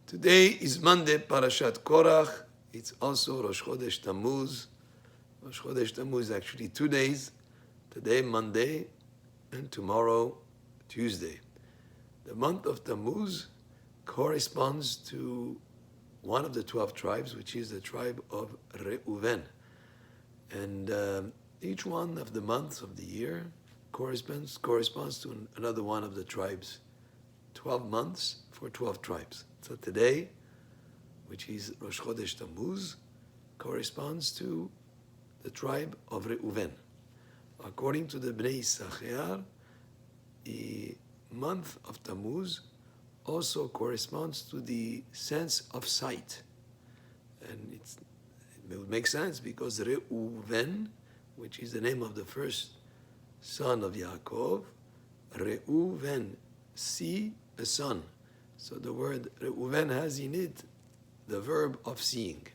Today is Monday, Parashat Korach. It's also Rosh Chodesh Tammuz. Rosh Chodesh Tammuz is actually 2 days. Today, Monday, and tomorrow, Tuesday. The month of Tammuz corresponds to one of the 12 tribes, which is the tribe of Reuven. And each one of the months of the year corresponds to another one of the tribes. 12 months for 12 tribes. So today, which is Rosh Chodesh Tammuz, corresponds to the tribe of Reuven. According to the Bnei Yisachar, the month of Tammuz also corresponds to the sense of sight. And it would make sense because Reuven, which is the name of the first son of Yaakov, Reuven, see a son. So the word Reuven has in it the verb of seeing.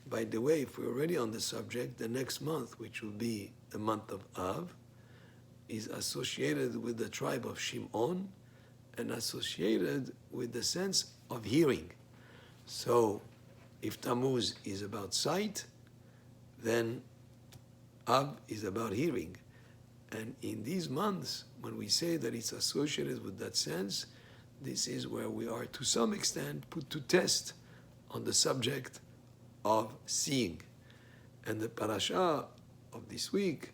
By the way, if we're already on the subject, the next month, which will be the month of Av, is associated with the tribe of Shimon and associated with the sense of hearing. So if Tammuz is about sight, then Av is about hearing. And in these months, when we say that it's associated with that sense, this is where we are to some extent put to test on the subject of seeing. And the parasha of this week,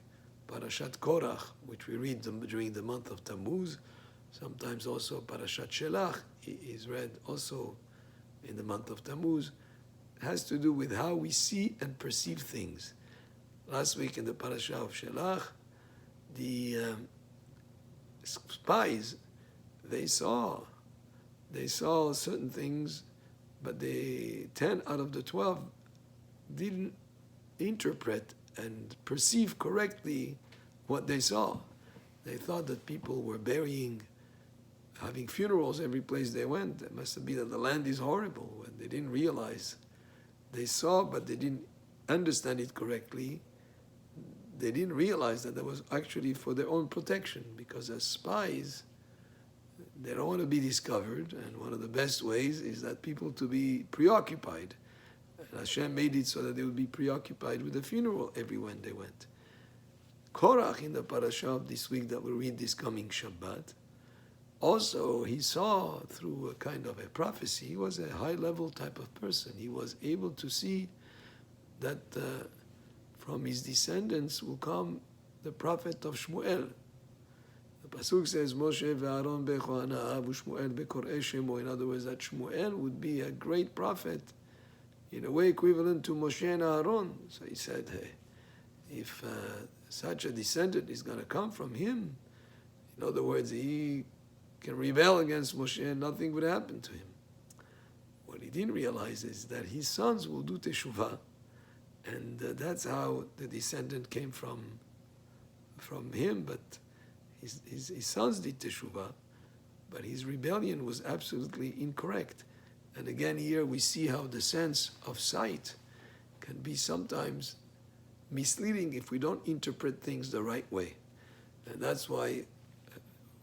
Parashat Korach, which we read during the month of Tammuz, sometimes also Parashat Shelach is read also in the month of Tammuz, has to do with how we see and perceive things. Last week in the parasha of Shelach, the spies, they saw certain things, but the 10 out of the 12 didn't interpret and perceive correctly what they saw. They thought that people were having funerals every place they went. It must have been that the land is horrible. When they didn't realize, they saw, but they didn't understand it correctly. They didn't realize that that was actually for their own protection, because as spies, they don't want to be discovered, and one of the best ways is that people to be preoccupied. And Hashem made it so that they would be preoccupied with the funeral everywhere they went. Korach, in the parasha of this week that we'll read this coming Shabbat, also he saw through a kind of a prophecy. He was a high-level type of person. He was able to see that from his descendants will come the prophet of Shmuel. The Pasuk says, Moshe ve'Aaron be'Chohanav u'Shmuel be'Kor'ei Shemo. In other words, that Shmuel would be a great prophet, in a way equivalent to Moshe and Aaron. So he said, hey, if such a descendant is going to come from him, in other words, he can rebel against Moshe and nothing would happen to him. What he didn't realize is that his sons will do teshuvah, and that's how the descendant came from him. But his sons did teshuvah, but his rebellion was absolutely incorrect. And again, here we see how the sense of sight can be sometimes misleading if we don't interpret things the right way. And that's why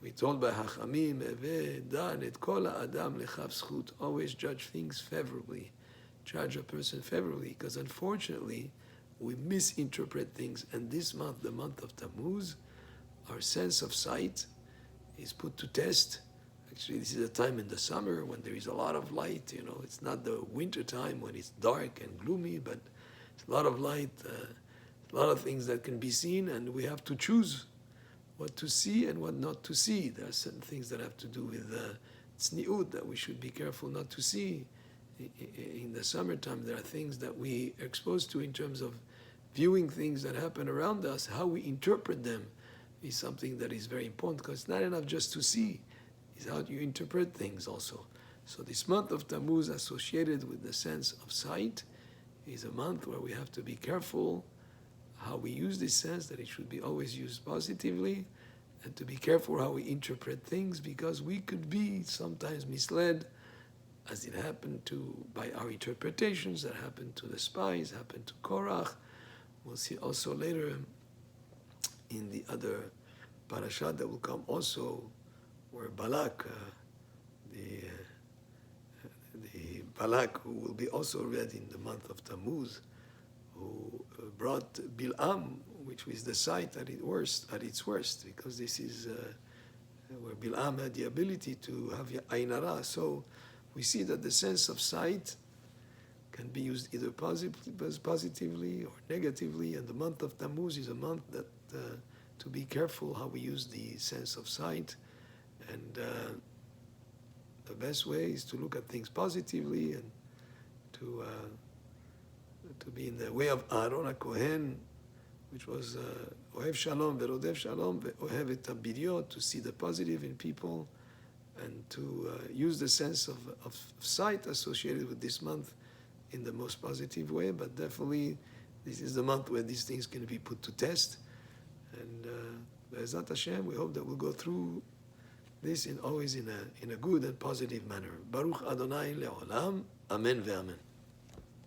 we told by Hachamim, Dan et kol ha'adam lechav zchut, always judge things favorably, judge a person favorably, because unfortunately we misinterpret things. And this month, the month of Tammuz, our sense of sight is put to test. Actually, this is a time in the summer when there is a lot of light. It's not the winter time when it's dark and gloomy, but it's a lot of light, a lot of things that can be seen, and we have to choose what to see and what not to see. There are certain things that have to do with tzniut that we should be careful not to see. In the summertime, there are things that we are exposed to in terms of viewing things that happen around us. How we interpret them is something that is very important, because it's not enough just to see. It's how you interpret things also. So this month of Tammuz, associated with the sense of sight, is a month where we have to be careful how we use this sense, that it should be always used positively, and to be careful how we interpret things, because we could be sometimes misled, as it happened by our interpretations that happened to the spies, happened to Korach. We'll see also later in the other parasha that will come also, where Balak, the Balak, who will be also read in the month of Tammuz, who brought Bil'am, which was the sight at its worst, because this is where Bil'am had the ability to have Ain Hara. So we see that the sense of sight can be used either positively or negatively, and the month of Tammuz is a month that to be careful how we use the sense of sight, and the best way is to look at things positively and to be in the way of Aaron HaKohen, which was Ohev Shalom ve'Rodev Shalom ve'Ohev et HaBiryot, to see the positive in people and to use the sense of sight associated with this month in the most positive way. But definitely this is the month where these things can be put to test. And Be'ezrat Hashem, we hope that we'll go through this always in a good and positive manner. Baruch Adonai le'olam. Amen ve'amen.